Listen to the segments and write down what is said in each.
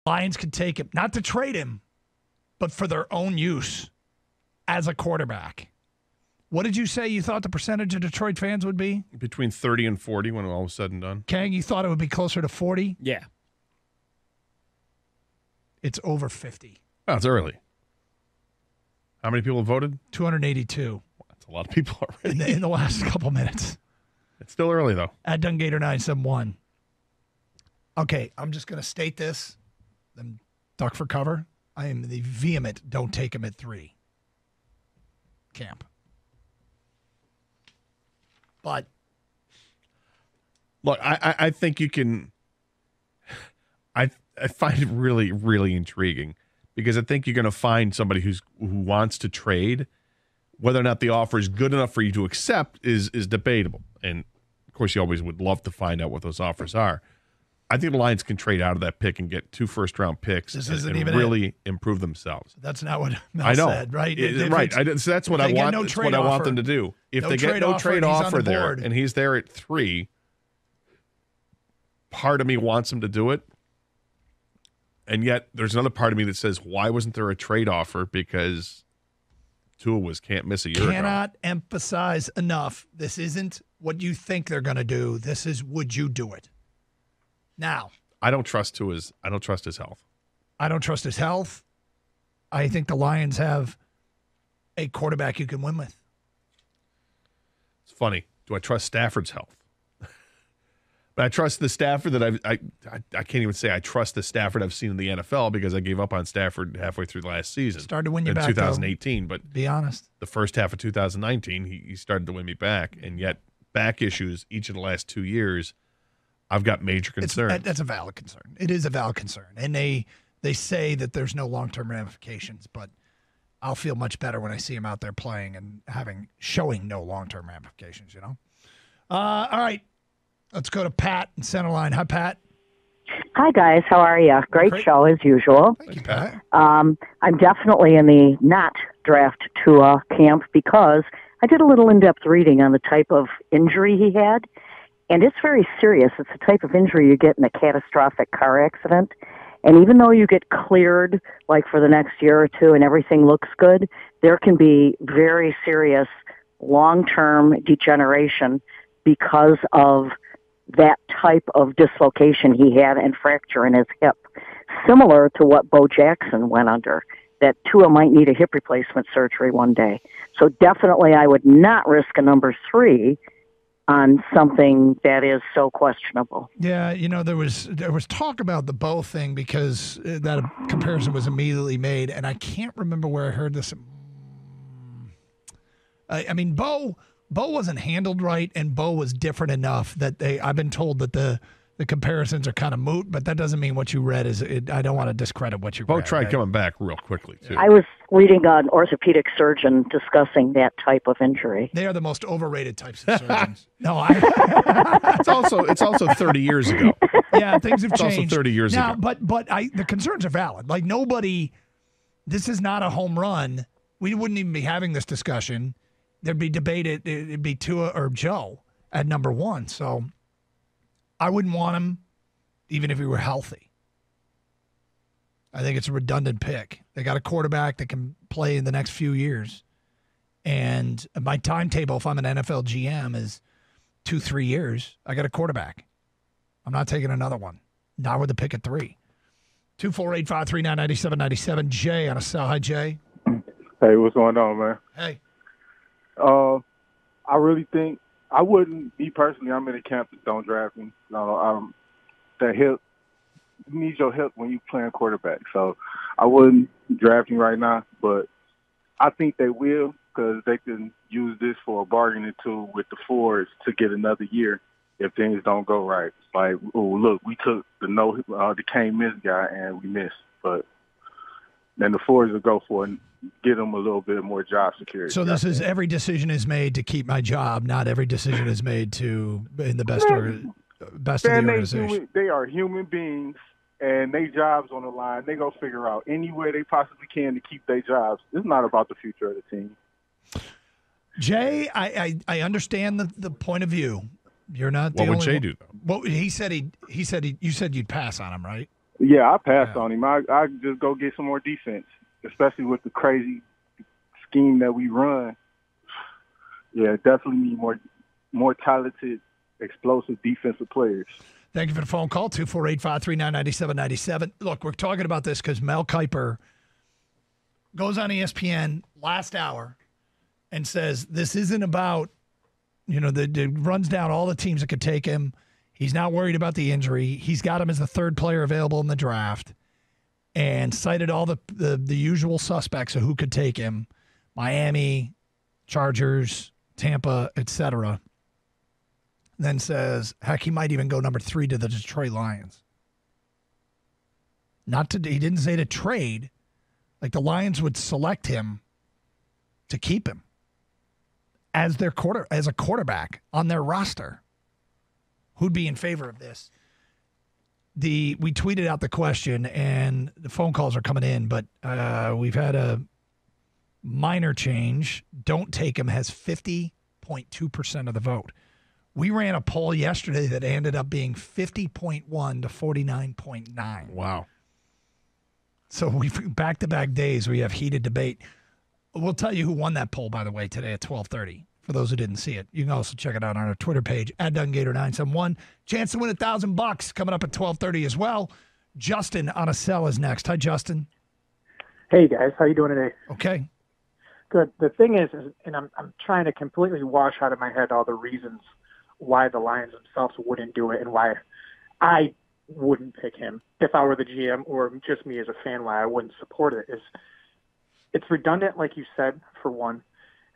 Lions could take him, not to trade him, but for their own use as a quarterback. What did you say you thought the percentage of Detroit fans would be? Between 30 and 40 when all was said and done. Kang, you thought it would be closer to 40? Yeah. It's over 50. Oh, it's early. How many people have voted? 282. That's a lot of people already. In the last couple minutes. It's still early, though. At Gator 971. Okay, I'm just going to state this. Then duck for cover. I am the vehement don't take him at 3 camp. But look, I think you can. I find it really, really intriguing because I think you're going to find somebody who wants to trade. Whether or not the offer is good enough for you to accept is debatable, and of course, you always would love to find out what those offers are. I think the Lions can trade out of that pick and get 2 first-round picks and really improve themselves. That's not what Mel said, right? Right. So that's what I want. That's what I want them to do. If they get no trade offer there and he's there at 3, part of me wants him to do it. And yet there's another part of me that says, why wasn't there a trade offer? Because Tua can't miss a year ago. Cannot emphasize enough. This isn't what you think they're going to do. This is, would you do it? Now, I don't trust his health. I don't trust his health. I think the Lions have a quarterback you can win with. It's funny. Do I trust Stafford's health? But I trust the Stafford that I can't even say I trust the Stafford I've seen in the NFL because I gave up on Stafford halfway through last season. Started to win you in back, 2018, though. but be honest. The first half of 2019, he started to win me back, and yet back issues each of the last 2 years. I've got major concerns. That's a valid concern. It is a valid concern. And they say that there's no long-term ramifications, but I'll feel much better when I see him out there playing and showing no long-term ramifications, you know? All right. Let's go to Pat in center line. Hi, Pat. Hi, guys. How are you? Great show, as usual. Thank you, Pat. I'm definitely in the not draft Tua camp because I did a little in-depth reading on the type of injury he had. And it's very serious. It's the type of injury you get in a catastrophic car accident. And even though you get cleared, like for the next year or two and everything looks good, there can be very serious long-term degeneration because of that type of dislocation he had and fracture in his hip. Similar to what Bo Jackson went under, that Tua might need a hip replacement surgery one day. So definitely I would not risk a number 3 on something that is so questionable. Yeah, there was talk about the Bo thing because that comparison was immediately made, and I can't remember where I heard this. I mean, Bo wasn't handled right, and Bo was different enough that I've been told that the comparisons are kind of moot, but that doesn't mean what you read is. I don't want to discredit what you read. Bo tried coming back real quickly too. I was reading an orthopedic surgeon discussing that type of injury. They are the most overrated types of surgeons. No, it's also 30 years ago. Yeah, things have it's changed. Also 30 years now, ago. But the concerns are valid. Like nobody, this is not a home run. We wouldn't even be having this discussion. There'd be debate. It'd be Tua or Joe at number 1. So I wouldn't want him even if he were healthy. I think it's a redundant pick. They got a quarterback that can play in the next few years. And my timetable, if I'm an NFL GM, is 2-3 years. I got a quarterback. I'm not taking another one. Not with the pick at 3. 248-539-9797. Jay on a cell. Hi, Jay. Hey, what's going on, man? Hey. I really think I wouldn't. Me personally, I'm in the camp that don't draft me. No, that hip. You need your hip when you playing quarterback. So I wouldn't draft him right now, but I think they will because they can use this for a bargaining tool with the Fords to get another year if things don't go right. It's like, oh, look, we took the can't miss guy and we missed, but then the Fords will go for it and get them a little bit more job security. So this is every decision is made to keep my job, not every decision is made to in the best of the organization. They are human beings, and their jobs on the line. They go figure out any way they possibly can to keep their jobs. It's not about the future of the team. Jay, I understand the point of view. You're not. What would Jay do though? What he said you said you'd pass on him, right? Yeah, I passed on him. I just go get some more defense, especially with the crazy scheme that we run. Yeah, definitely need more talented, explosive defensive players. Thank you for the phone call, 248-539-9797. Look, we're talking about this because Mel Kiper goes on ESPN last hour and says this isn't about, runs down all the teams that could take him. He's not worried about the injury. He's got him as the third player available in the draft and cited all the usual suspects of who could take him, Miami, Chargers, Tampa, etc. Then says, heck, he might even go number 3 to the Detroit Lions. He didn't say to trade. Like the Lions would select him to keep him as a quarterback on their roster. Who'd be in favor of this? We tweeted out the question, and the phone calls are coming in, but we've had a minor change. Don't take him has 50.2% of the vote. We ran a poll yesterday that ended up being 50.1 to 49.9. Wow. So we've back-to-back days we have heated debate. We'll tell you who won that poll, by the way, today at 12:30. For those who didn't see it, you can also check it out on our Twitter page at DunGator971. Chance to win $1,000 coming up at 12:30 as well. Justin on a cell is next. Hi, Justin. Hey guys, how you doing today? Okay. Good. The thing is, and I'm trying to completely wash out of my head all the reasons why the Lions themselves wouldn't do it and why I wouldn't pick him if I were the GM or just me as a fan. Why I wouldn't support it is it's redundant, like you said. For one,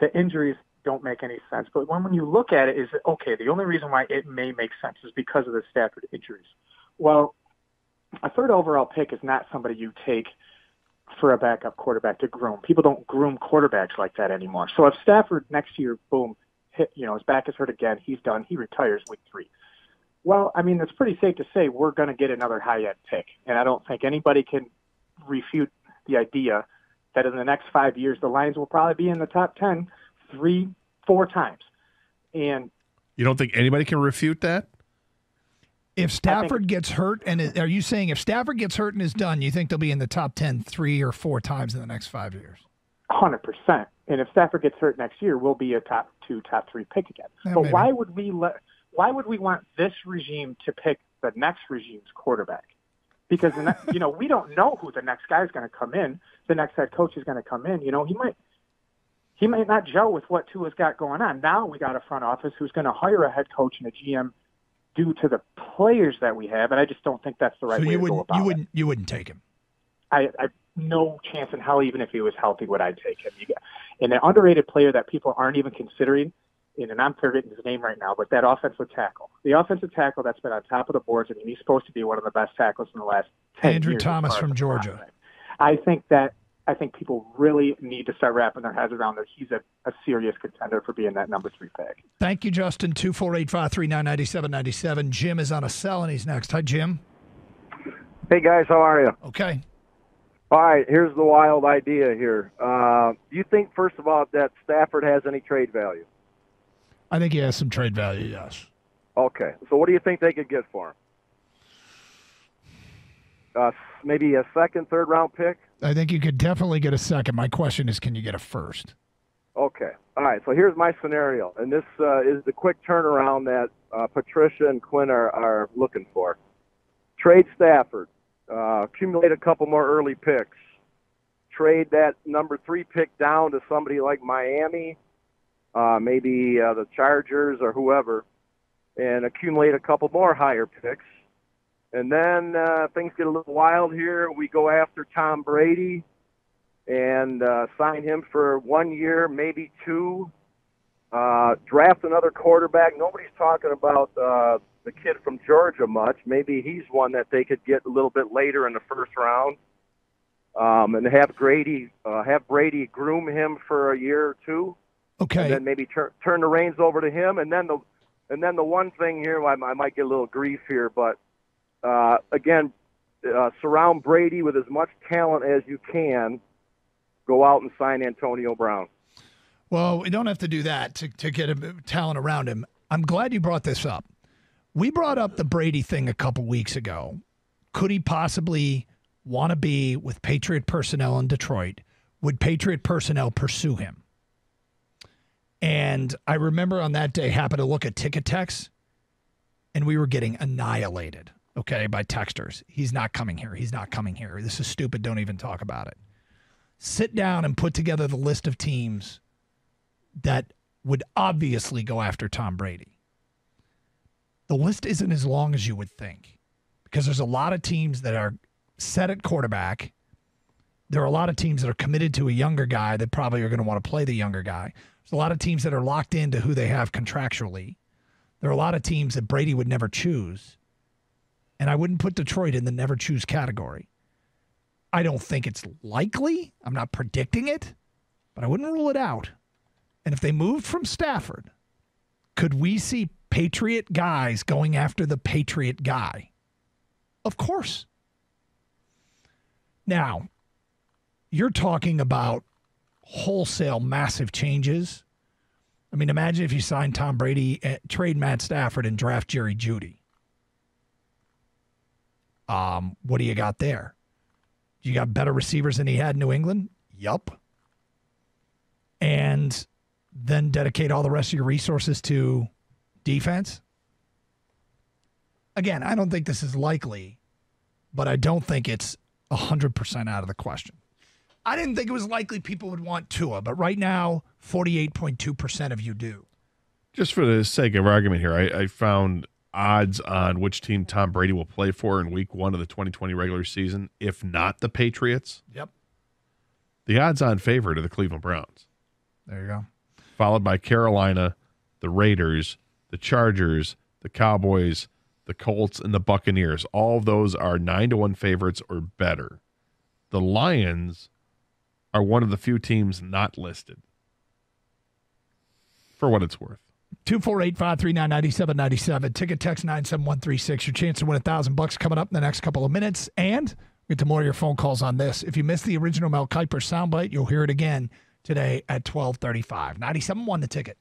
the injuries don't make any sense. But when you look at it, is okay. The only reason why it may make sense is because of the Stafford injuries. Well, a third overall pick is not somebody you take for a backup quarterback to groom. People don't groom quarterbacks like that anymore. So if Stafford next year, boom, his back is hurt again, he's done, he retires week 3. Well, I mean, it's pretty safe to say we're going to get another high-end pick. And I don't think anybody can refute the idea that in the next 5 years, the Lions will probably be in the top 10 3-4 times. And you don't think anybody can refute that? If Stafford gets hurt, and are you saying if Stafford gets hurt and is done, you think they'll be in the top 10 3 or 4 times in the next 5 years? 100%. And if Stafford gets hurt next year, we'll be a top 2, top 3 pick again. But maybe. why would we want this regime to pick the next regime's quarterback? Because we don't know who the next guy is going to come in. The next head coach is going to come in. He might not gel with what Tua's got going on. Now we got a front office who's going to hire a head coach and a GM due to the players that we have, and I just don't think that's the right way to go about it. You wouldn't take him? I no chance in hell, even if he was healthy, would I take him. And an underrated player that people aren't even considering, and I'm forgetting his name right now, but that offensive tackle. The offensive tackle that's been on top of the boards, and he's supposed to be one of the best tackles in the last 10 years. Andrew Thomas from Georgia. I think people really need to start wrapping their heads around that he's a serious contender for being that number 3 pick. Thank you, Justin. 248-539-9797. Jim is on a cell, and he's next. Hi, Jim. Hey, guys. How are you? Okay. All right. Here's the wild idea here. Do you think, first of all, that Stafford has any trade value? I think he has some trade value, yes. Okay. So what do you think they could get for him? Maybe a second, third-round pick? I think you could definitely get a second. My question is, can you get a first? Okay. All right. So here's my scenario, and this is the quick turnaround that Patricia and Quinn are looking for. Trade Stafford. Accumulate a couple more early picks. Trade that number 3 pick down to somebody like Miami, maybe the Chargers or whoever, and accumulate a couple more higher picks. And then things get a little wild here. We go after Tom Brady and sign him for 1 year, maybe 2. Draft another quarterback. Nobody's talking about the kid from Georgia much. Maybe he's one that they could get a little bit later in the first round. And have Brady groom him for a year or 2. Okay. And then maybe turn the reins over to him. And then the one thing here, I might get a little grief here, but again, surround Brady with as much talent as you can. Go out and sign Antonio Brown. Well, we don't have to do that to get a talent around him. I'm glad you brought this up. We brought up the Brady thing a couple weeks ago. could he possibly want to be with Patriot personnel in Detroit? Would Patriot personnel pursue him? And I remember on that day, happened to look at Ticket Text, and we were getting annihilated, okay, by texters. He's not coming here. He's not coming here. This is stupid. Don't even talk about it. Sit down and put together the list of teams that would obviously go after Tom Brady. The list isn't as long as you would think, because there's a lot of teams that are set at quarterback. There are a lot of teams that are committed to a younger guy that probably are going to want to play the younger guy. There's a lot of teams that are locked into who they have contractually. There are a lot of teams that Brady would never choose. And I wouldn't put Detroit in the never choose category. I don't think it's likely. I'm not predicting it, but I wouldn't rule it out. And if they moved from Stafford, could we see Patriot guys going after the Patriot guy? Of course. Now, you're talking about wholesale massive changes. I mean, imagine if you signed Tom Brady, trade Matt Stafford, and draft Jerry Jeudy. What do you got there? You got better receivers than he had in New England? Yup. And then dedicate all the rest of your resources to defense? Again, I don't think this is likely, but I don't think it's 100% out of the question. I didn't think it was likely people would want Tua, but right now, 48.2% of you do. Just for the sake of argument here, I found odds on which team Tom Brady will play for in week 1 of the 2020 regular season, if not the Patriots. Yep. The odds-on favorite are the Cleveland Browns. There you go. Followed by Carolina, the Raiders, the Chargers, the Cowboys, the Colts, and the Buccaneers. All of those are 9-1 favorites or better. The Lions are one of the few teams not listed, for what it's worth. 248-539-9797. Ticket text 97136. Your chance to win $1,000 coming up in the next couple of minutes. And get to more of your phone calls on this. If you missed the original Mel Kiper soundbite, you'll hear it again today at 12:35. 97.1 The Ticket.